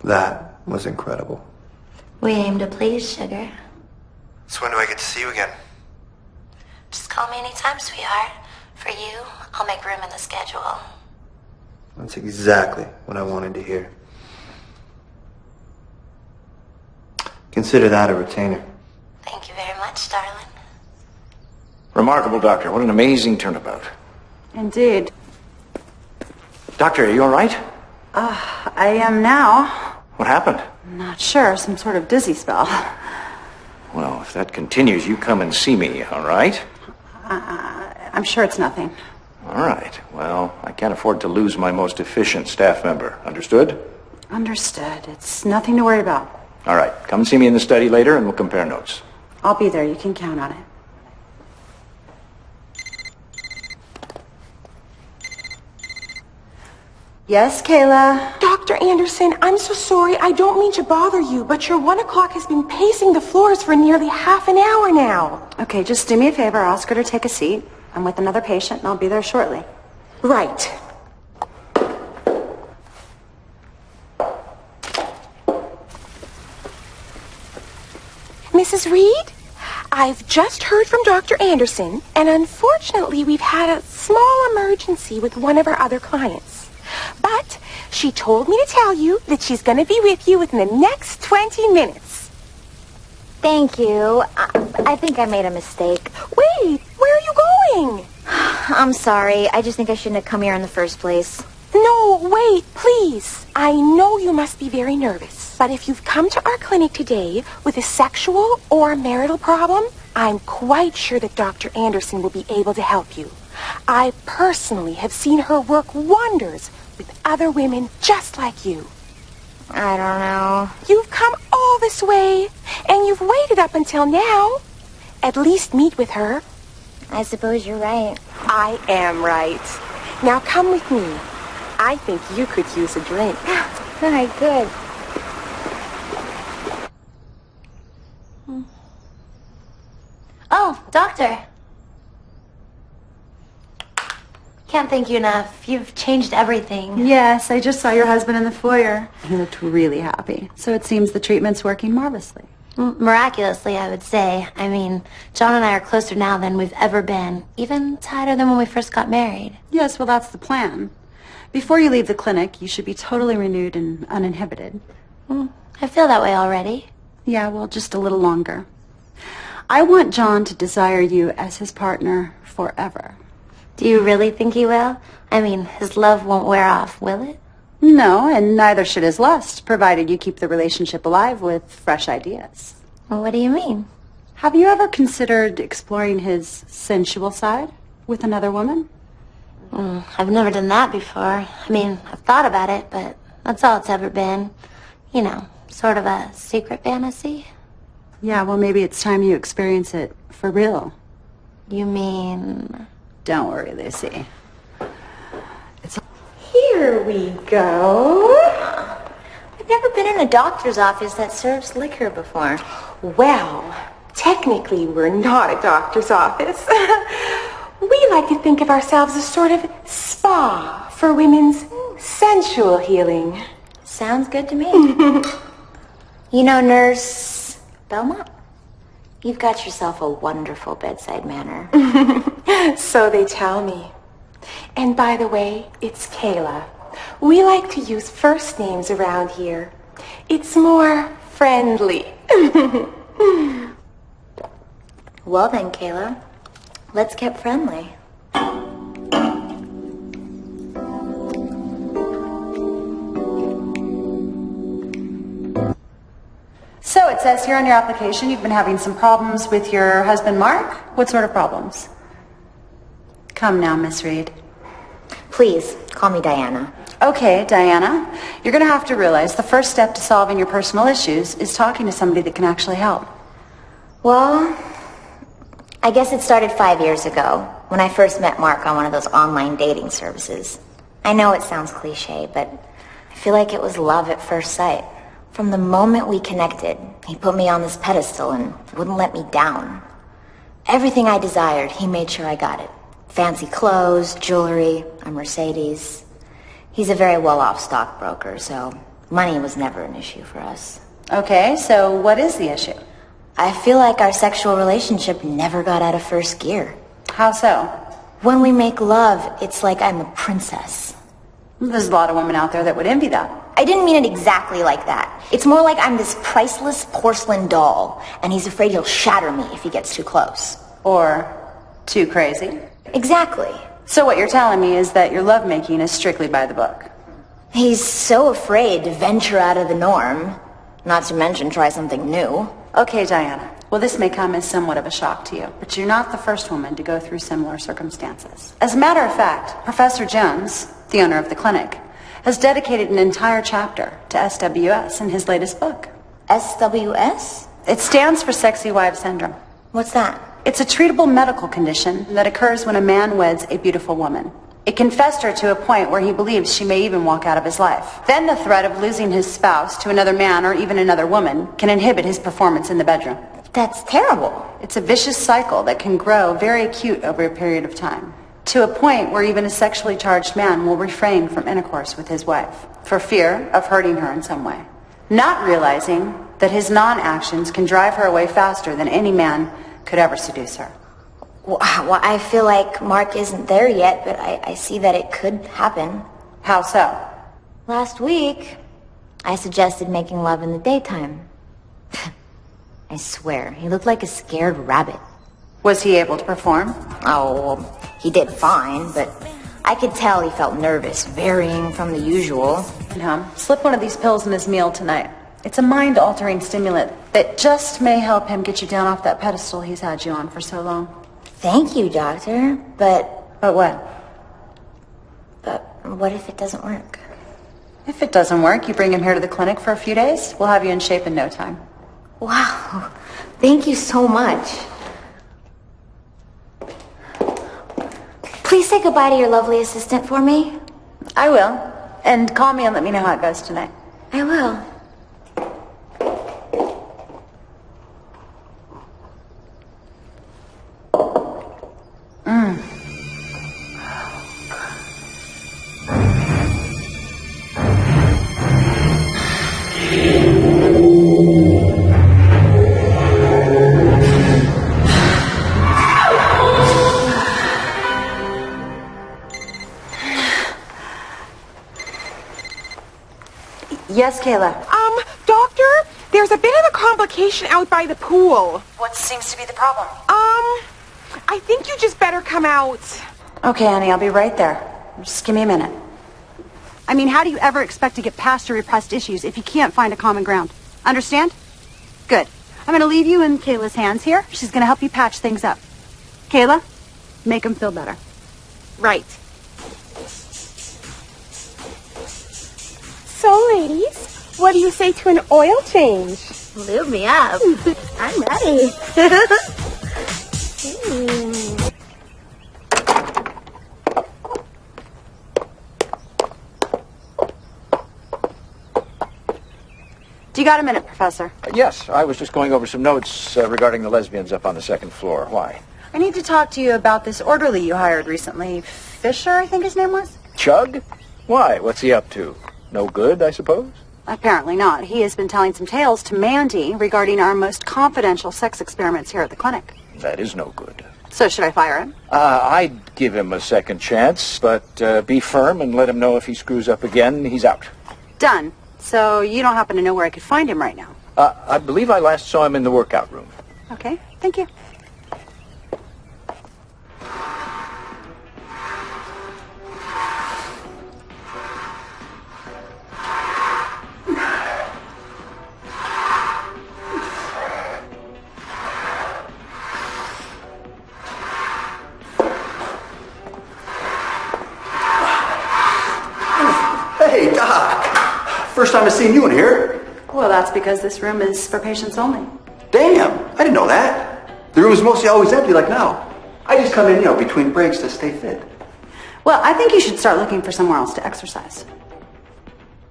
That was incredible. We aim to please, sugar. So when do I get to see you again? Just call me anytime, sweetheart. For you, I'll make room in the schedule. That's exactly what I wanted to hear. Consider that a retainer. Thank you very much, darling. Remarkable, Doctor. What an amazing turnabout. Indeed. Doctor, are you all right? I am now. What happened? I'm not sure. Some sort of dizzy spell. Well, if that continues, you come and see me, all right? I'm sure it's nothing. All right. Well, I can't afford to lose my most efficient staff member. Understood? Understood. It's nothing to worry about. All right. Come and see me in the study later, and we'll compare notes. I'll be there. You can count on it. Yes, Kayla? Dr. Anderson, I'm so sorry. I don't mean to bother you, but your 1 o'clock has been pacing the floors for nearly half an hour now. Okay, just do me a favor. Ask her to take a seat. I'm with another patient, and I'll be there shortly. Right. Mrs. Reed, I've just heard from Dr. Anderson, and unfortunately we've had a small emergency with one of our other clients. But she told me to tell you that she's going to be with you within the next 20 minutes. Thank you. I think I made a mistake. Wait, where are you going? I'm sorry. I just think I shouldn't have come here in the first place. No, wait, please. I know you must be very nervous, but if you've come to our clinic today with a sexual or marital problem, I'm quite sure that Dr. Anderson will be able to help you. I personally have seen her work wonders with other women just like you. I don't know. You've come all this way, and you've waited up until now. At least meet with her. I suppose you're right. I am right. Now come with me. I think you could use a drink. All right, good. Oh, doctor. Can't thank you enough. You've changed everything. Yes, I just saw your husband in the foyer. He looked really happy. So it seems the treatment's working marvelously. Miraculously, I would say. I mean, John and I are closer now than we've ever been. Even tighter than when we first got married. Yes, well, that's the plan. Before you leave the clinic, you should be totally renewed and uninhibited. I feel that way already. Yeah, well, just a little longer. I want John to desire you as his partner forever. Do you really think he will? I mean, his love won't wear off, will it? No, and neither should his lust, provided you keep the relationship alive with fresh ideas. Well, what do you mean? Have you ever considered exploring his sensual side with another woman? I've never done that before. I mean, I've thought about it, but that's all it's ever been. You know, sort of a secret fantasy. Yeah, well, maybe it's time you experience it for real. You mean... Don't worry, Lucy. Here we go. I've never been in a doctor's office that serves liquor before. Well, technically we're not a doctor's office. We like to think of ourselves as sort of spa for women's sensual healing. Sounds good to me. You know, Nurse Belmont, you've got yourself a wonderful bedside manner. So they tell me. And by the way, it's Kayla. We like to use first names around here. It's more friendly. Well then, Kayla, let's get friendly. So it says here on your application you've been having some problems with your husband, Mark. What sort of problems? Come now, Miss Reed. Please, call me Diana. Okay, Diana. You're going to have to realize the first step to solving your personal issues is talking to somebody that can actually help. Well, I guess it started 5 years ago when I first met Mark on one of those online dating services. I know it sounds cliche, but I feel like it was love at first sight. From the moment we connected, he put me on this pedestal and wouldn't let me down. Everything I desired, he made sure I got it. Fancy clothes, jewelry, a Mercedes. He's a very well-off stockbroker, so Money was never an issue for us. Okay, so what is the issue? I feel like our sexual relationship never got out of first gear. How so? When we make love, it's like I'm a princess. There's a lot of women out there that would envy that. I didn't mean it exactly like that. It's more like I'm this priceless porcelain doll, and he's afraid he'll shatter me if he gets too close. Or too crazy. Exactly. So what you're telling me is that your lovemaking is strictly by the book. He's so afraid to venture out of the norm, not to mention try something new. Okay, Diana. Well, this may come as somewhat of a shock to you, but you're not the first woman to go through similar circumstances. As a matter of fact, Professor Jones, the owner of the clinic, has dedicated an entire chapter to SWS in his latest book. SWS? It stands for Sexy Wife Syndrome. What's that? It's a treatable medical condition that occurs when a man weds a beautiful woman. It can fester to a point where he believes she may even walk out of his life. Then the threat of losing his spouse to another man or even another woman can inhibit his performance in the bedroom. That's terrible. It's a vicious cycle that can grow very acute over a period of time, to a point where even a sexually charged man will refrain from intercourse with his wife for fear of hurting her in some way, not realizing that his non-actions can drive her away faster than any man could ever seduce her. Well, I feel like Mark isn't there yet, but I see that it could happen. How so? Last week, I suggested making love in the daytime. I swear, he looked like a scared rabbit. Was he able to perform? Oh, he did fine, but I could tell he felt nervous, varying from the usual. Slip one of these pills in his meal tonight. It's a mind-altering stimulant that just may help him get you down off that pedestal he's had you on for so long. Thank you, doctor, but... But what? But what if it doesn't work? If it doesn't work, you bring him here to the clinic for a few days. We'll have you in shape in no time. Wow, thank you so much. Please say goodbye to your lovely assistant for me. I will. And call me and let me know how it goes tonight. I will. Yes, Kayla. Doctor, there's a bit of a complication out by the pool. What seems to be the problem? I think you just better come out. Okay, Annie, I'll be right there. Just give me a minute. I mean, how do you ever expect to get past your repressed issues if you can't find a common ground? Understand? Good. I'm going to leave you in Kayla's hands here. She's going to help you patch things up. Kayla, make them feel better. Right. So, ladies, what do you say to an oil change? Lube me up. I'm ready. Do you got a minute, Professor? Yes, I was just going over some notes regarding the lesbians up on the second floor. Why? I need to talk to you about this orderly you hired recently. Fisher, I think his name was? Chug? Why? What's he up to? No good, I suppose? Apparently not. He has been telling some tales to Mandy regarding our most confidential sex experiments here at the clinic. That is no good. So should I fire him? I'd give him a second chance, but be firm and let him know if he screws up again, he's out. Done. So you don't happen to know where I could find him right now? I believe I last saw him in the workout room. Okay, thank you. Hey, Doc. First time I've seen you in here. Well, that's because this room is for patients only. Damn, I didn't know that. The room is mostly always empty like now. I just come in, between breaks to stay fit. Well, I think you should start looking for somewhere else to exercise.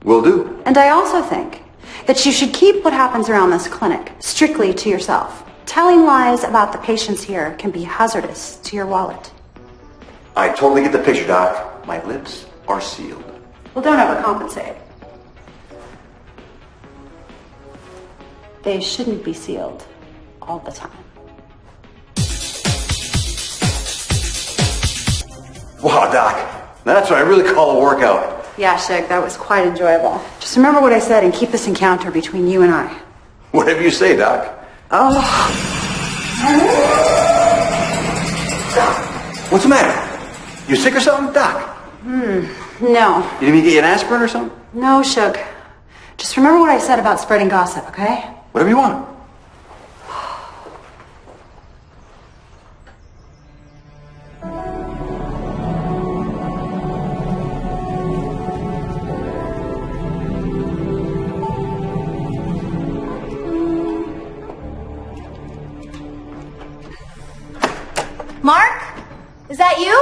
Will do. And I also think that you should keep what happens around this clinic strictly to yourself. Telling lies about the patients here can be hazardous to your wallet. I totally get the picture, Doc. My lips are sealed. Well, don't overcompensate. They shouldn't be sealed all the time. Wow, Doc. That's what I really call a workout. Yeah, Shug, that was quite enjoyable. Just remember what I said and keep this encounter between you and I. Whatever you say, Doc. Oh. What's the matter? You sick or something, Doc? No. You need me to get you an aspirin or something? No, Shug. Just remember what I said about spreading gossip, okay? Whatever you want. Mark? Is that you?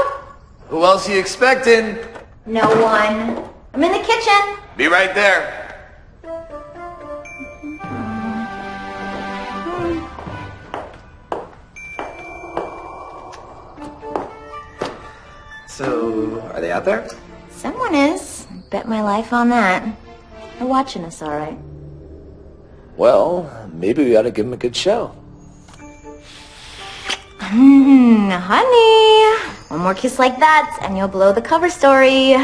Who else are you expecting? No one. I'm in the kitchen. Be right there. So, are they out there? Someone is. Bet my life on that. They're watching us, all right. Well, maybe we ought to give them a good show. Honey. One more kiss like that, and you'll blow the cover story.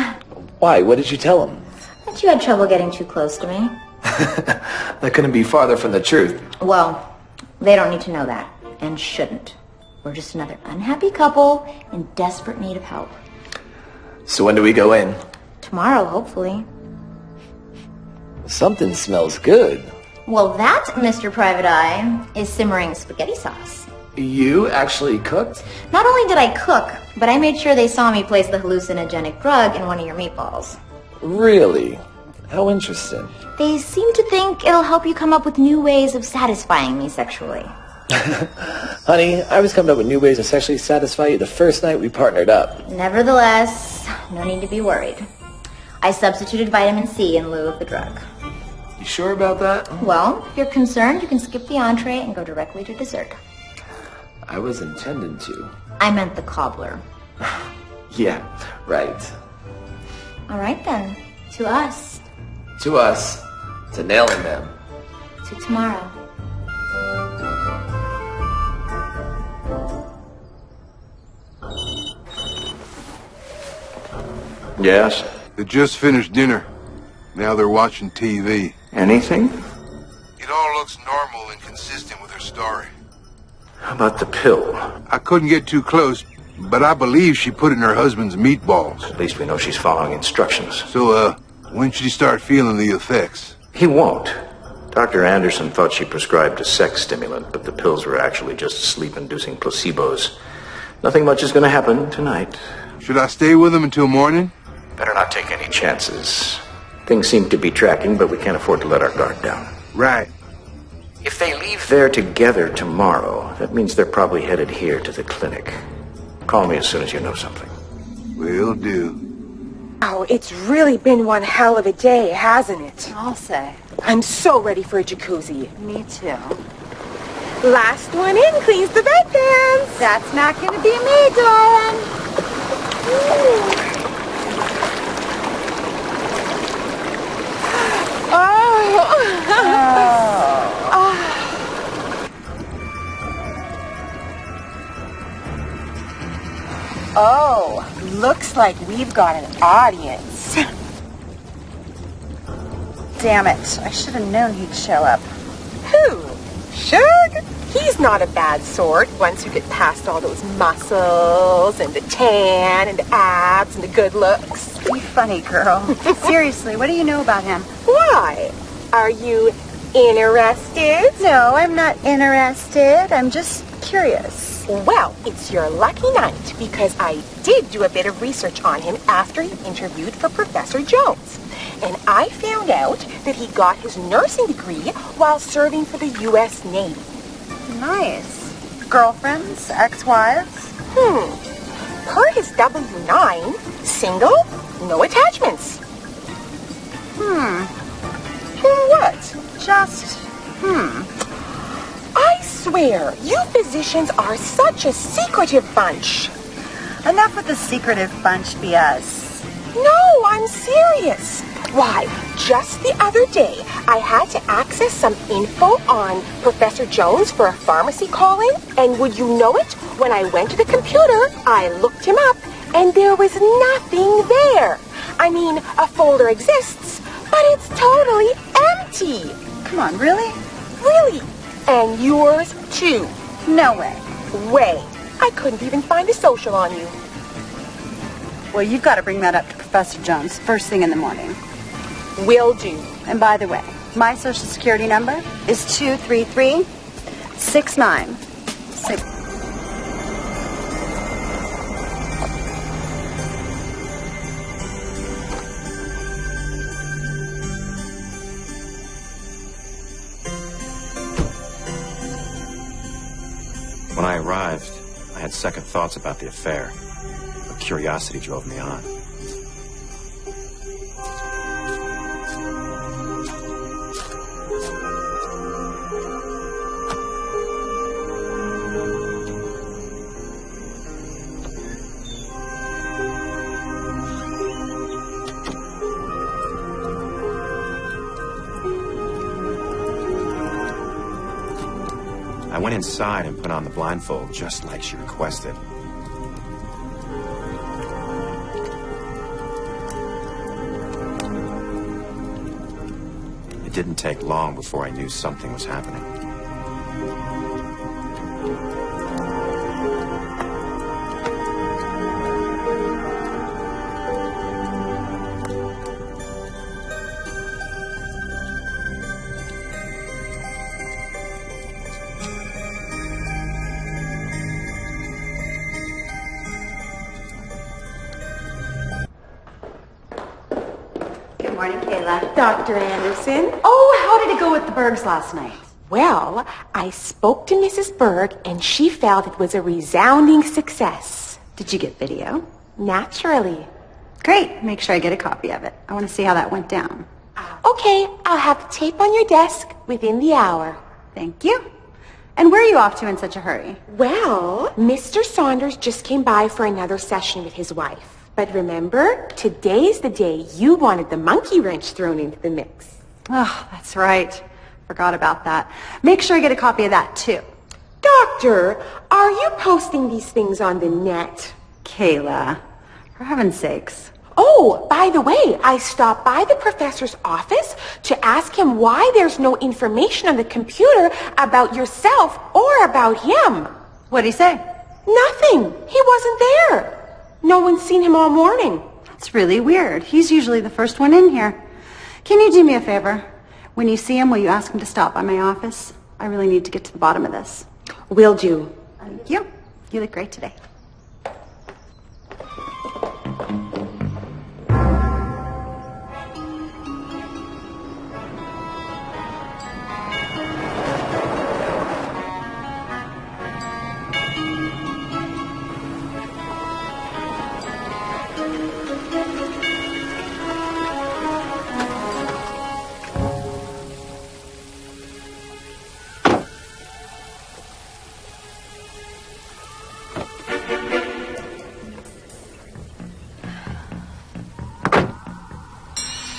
Why? What did you tell them? That you had trouble getting too close to me. That couldn't be farther from the truth. Well, they don't need to know that, and shouldn't. We're just another unhappy couple in desperate need of help. So when do we go in? Tomorrow, hopefully. Something smells good. Well, that, Mr. Private Eye, is simmering spaghetti sauce. You actually cooked? Not only did I cook, but I made sure they saw me place the hallucinogenic drug in one of your meatballs. Really? How interesting. They seem to think it'll help you come up with new ways of satisfying me sexually. Honey, I was coming up with new ways to sexually satisfy you the first night we partnered up. Nevertheless, no need to be worried. I substituted vitamin C in lieu of the drug. You sure about that? Well, if you're concerned, you can skip the entree and go directly to dessert. I was intending to. I meant the cobbler. Yeah, right. All right then. To us. To us. To nailing them. To tomorrow. Yes? They just finished dinner. Now they're watching TV. Anything? It all looks normal and consistent with her story. How about the pill? I couldn't get too close, but I believe she put it in her husband's meatballs. At least we know she's following instructions. So, when should he start feeling the effects? He won't. Dr. Anderson thought she prescribed a sex stimulant, but the pills were actually just sleep-inducing placebos. Nothing much is going to happen tonight. Should I stay with him until morning? Better not take any chances. Things seem to be tracking, but we can't afford to let our guard down. Right. If they leave there together tomorrow, that means they're probably headed here to the clinic. Call me as soon as you know something. Will do. Oh, it's really been one hell of a day, hasn't it? I'll say. I'm so ready for a jacuzzi. Me too. Last one in cleans the bedpans. That's not gonna be me, darling. Oh, looks like we've got an audience. Damn it. I should have known he'd show up. Who? Shug? He's not a bad sort once you get past all those muscles and the tan and the abs and the good looks. You funny girl. Seriously, what do you know about him? Why? Are you interested? No, I'm not interested. I'm just curious. Well, it's your lucky night because I did do a bit of research on him after he interviewed for Professor Jones. And I found out that he got his nursing degree while serving for the U.S. Navy. Nice. Girlfriends? Ex-wives? Per his W-9, single, no attachments. What? Just, I swear, you physicians are such a secretive bunch. Enough with the secretive bunch BS. No, I'm serious. Why, just the other day, I had to access some info on Professor Jones for a pharmacy call-in, and would you know it, when I went to the computer, I looked him up, and there was nothing there. I mean, a folder exists, but it's totally empty. Come on, really? Really? And yours, too. No way. Way. I couldn't even find a social on you. Well, you've got to bring that up to Professor Jones first thing in the morning. Will do. And by the way, my social security number is 233-696. When I arrived, I had second thoughts about the affair, but curiosity drove me on. I went inside and put on the blindfold just like she requested. It didn't take long before I knew something was happening. Good morning, Kayla. Dr. Anderson? Oh, how did it go with the Bergs last night? Well, I spoke to Mrs. Berg, and she felt it was a resounding success. Did you get video? Naturally. Great. Make sure I get a copy of it. I want to see how that went down. Okay, I'll have the tape on your desk within the hour. Thank you. And where are you off to in such a hurry? Well, Mr. Saunders just came by for another session with his wife. But remember, today's the day you wanted the monkey wrench thrown into the mix. Oh, that's right. Forgot about that. Make sure I get a copy of that, too. Doctor, are you posting these things on the net? Kayla, for heaven's sakes. Oh, by the way, I stopped by the professor's office to ask him why there's no information on the computer about yourself or about him. What'd he say? Nothing. He wasn't there. No one's seen him all morning. That's really weird. He's usually the first one in here. Can you do me a favor? When you see him, will you ask him to stop by my office? I really need to get to the bottom of this. Will do. Thank you. You look great today.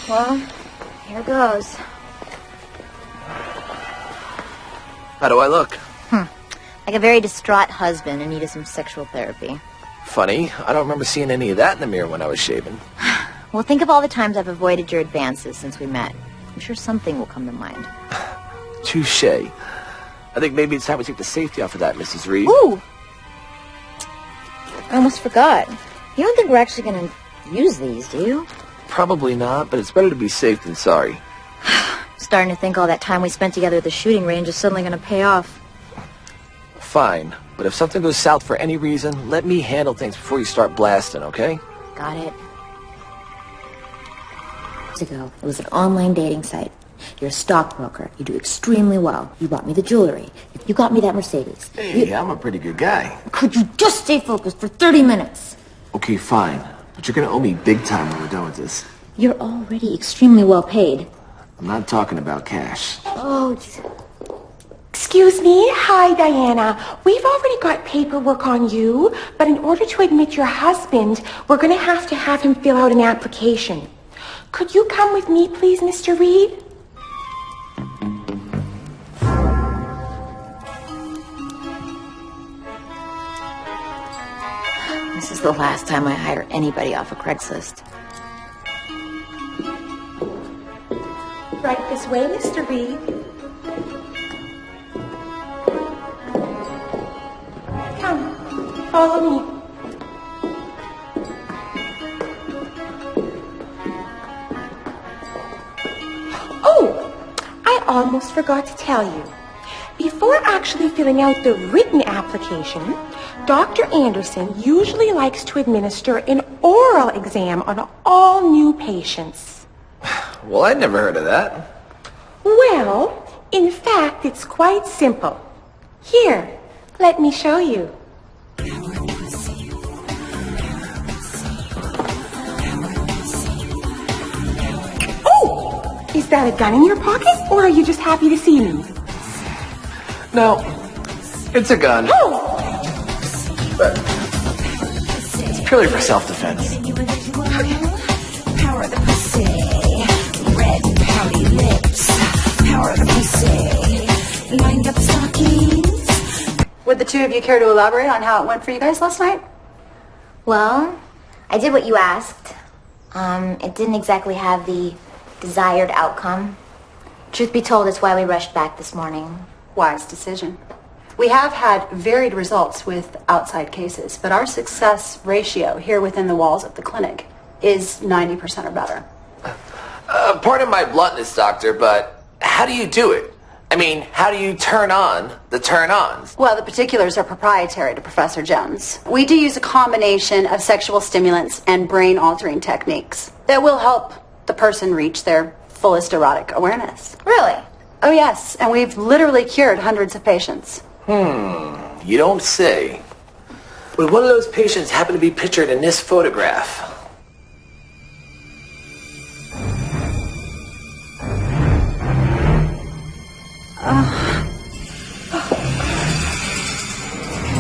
Well, here goes. How do I look? Like a very distraught husband in need of some sexual therapy. Funny, I don't remember seeing any of that in the mirror when I was shaving. Well, think of all the times I've avoided your advances since we met. I'm sure something will come to mind. Touché. I think maybe it's time we take the safety off of that, Mrs. Reed. Ooh! I almost forgot. You don't think we're actually going to use these, do you? Probably not, but it's better to be safe than sorry. Starting to think all that time we spent together at the shooting range is suddenly going to pay off. Fine, but if something goes south for any reason, let me handle things before you start blasting, okay? Got it. Years ago, it was an online dating site. You're a stockbroker. You do extremely well. You bought me the jewelry. You got me that Mercedes. Hey, I'm a pretty good guy. Could you just stay focused for 30 minutes? Okay, fine. But you're gonna owe me big time when we're done with this. You're already extremely well paid. I'm not talking about cash. Oh, Excuse me? Hi, Diana. We've already got paperwork on you, but in order to admit your husband, we're going to have him fill out an application. Could you come with me, please, Mr. Reed? This is the last time I hire anybody off of Craigslist. Right this way, Mr. Reed. Come, follow me. Oh, I almost forgot to tell you. Before actually filling out the written application, Dr. Anderson usually likes to administer an oral exam on all new patients. Well, I'd never heard of that. Well, in fact, it's quite simple. Here, let me show you. Oh! Is that a gun in your pocket, or are you just happy to see me? No, it's a gun. Oh! But it's purely for self-defense. Power of the pussy, red pouty lips. Power of the pussy, lined up stockings. Would the two of you care to elaborate on how it went for you guys last night? Well, I did what you asked. It didn't exactly have the desired outcome. Truth be told, it's why we rushed back this morning. Wise decision. We have had varied results with outside cases, but our success ratio here within the walls of the clinic is 90% or better. Pardon my bluntness, doctor, but how do you do it? I mean, how do you turn on the turn-ons? Well, the particulars are proprietary to Professor Jones. We do use a combination of sexual stimulants and brain-altering techniques that will help the person reach their fullest erotic awareness. Really? Oh, yes, and we've literally cured hundreds of patients. You don't say. Would one of those patients happen to be pictured in this photograph?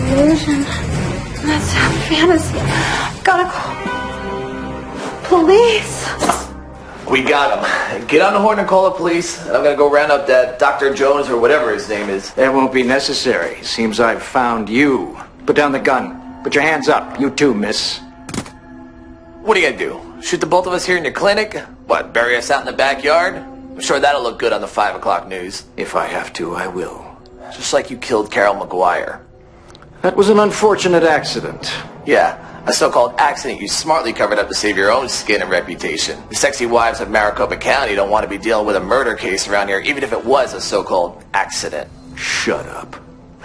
Illusion. That's a fantasy. Gotta call police. We got him. Get on the horn and call the police, and I'm gonna go round up that Dr. Jones or whatever his name is. That won't be necessary. Seems I've found you. Put down the gun. Put your hands up. You too, miss. What are you gonna do? Shoot the both of us here in your clinic? What, bury us out in the backyard? I'm sure that'll look good on the 5 o'clock news. If I have to, I will. Just like you killed Carol McGuire. That was an unfortunate accident. Yeah, a so-called accident you smartly covered up to save your own skin and reputation. The sexy wives of Maricopa County don't want to be dealing with a murder case around here, even if it was a so-called accident. Shut up.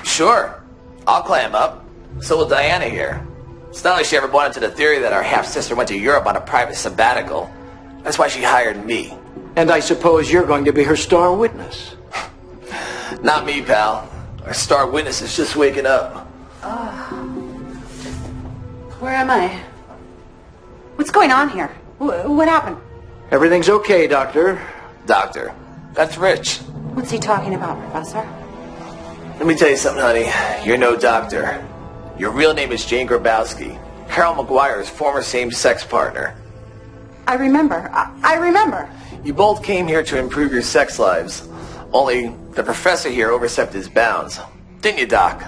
Sure, I'll clam up. So will Diana here. It's not like she ever bought into the theory that our half-sister went to Europe on a private sabbatical. That's why she hired me. And I suppose you're going to be her star witness. Not me, pal. Our star witness is just waking up. Where am I? What's going on here? What happened? Everything's okay, Doctor. Doctor, that's Rich. What's he talking about, Professor? Let me tell you something, honey. You're no doctor. Your real name is Jane Grabowski, Carol McGuire's former same-sex partner. I remember. I remember. You both came here to improve your sex lives. Only the professor here overstepped his bounds. Didn't you, Doc?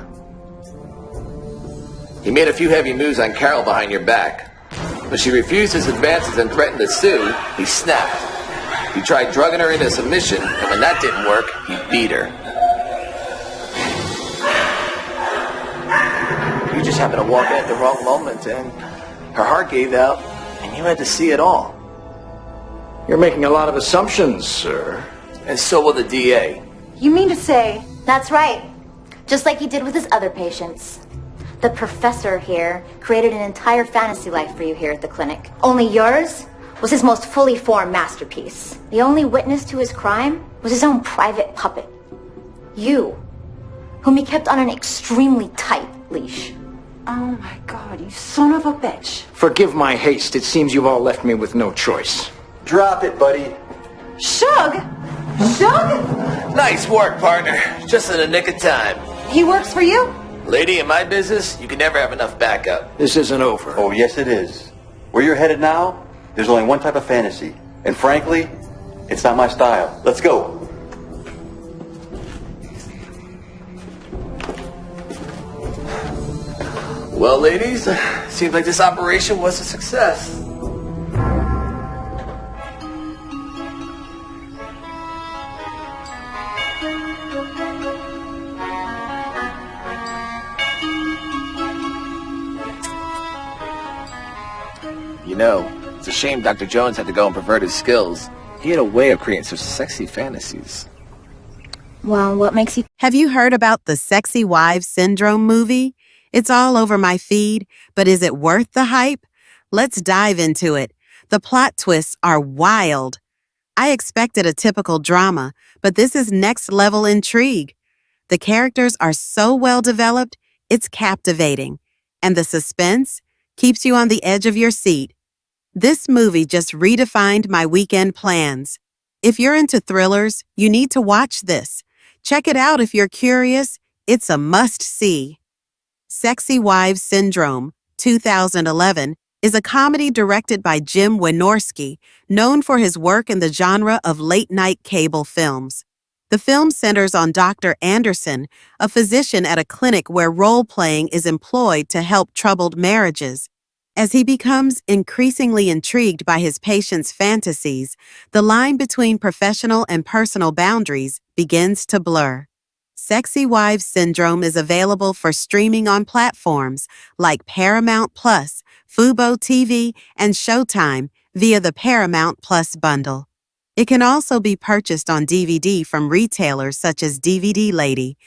He made a few heavy moves on Carol behind your back. When she refused his advances and threatened to sue, he snapped. He tried drugging her into submission, and when that didn't work, he beat her. You just happened to walk in at the wrong moment, and her heart gave out, and you had to see it all. You're making a lot of assumptions, sir. And so will the DA. You mean to say... That's right. Just like he did with his other patients. The professor here created an entire fantasy life for you here at the clinic. Only yours was his most fully formed masterpiece. The only witness to his crime was his own private puppet. You, whom he kept on an extremely tight leash. Oh my God, you son of a bitch. Forgive my haste. It seems you've all left me with no choice. Drop it, buddy. Shug? Shug? Nice work, partner. Just in the nick of time. He works for you? Lady, in my business, you can never have enough backup. This isn't over. Oh, yes, it is. Where you're headed now, there's only one type of fantasy. And frankly, it's not my style. Let's go. Well, ladies, seems like this operation was a success. You know, it's a shame Dr. Jones had to go and pervert his skills. He had a way of creating such sexy fantasies. Well, what makes you... Have you heard about the Sexy Wives Syndrome movie? It's all over my feed, but is it worth the hype? Let's dive into it. The plot twists are wild. I expected a typical drama, but this is next-level intrigue. The characters are so well developed, it's captivating. And the suspense keeps you on the edge of your seat. This movie just redefined my weekend plans. If you're into thrillers, you need to watch this. Check it out if you're curious. It's a must-see. Sexy Wives Syndrome, 2011, is a comedy directed by Jim Wynorski, known for his work in the genre of late-night cable films. The film centers on Dr. Anderson, a physician at a clinic where role-playing is employed to help troubled marriages. As he becomes increasingly intrigued by his patients' fantasies, the line between professional and personal boundaries begins to blur. Sexy Wives Syndrome is available for streaming on platforms like Paramount Plus, Fubo TV, and Showtime via the Paramount Plus bundle. It can also be purchased on DVD from retailers such as DVD Lady.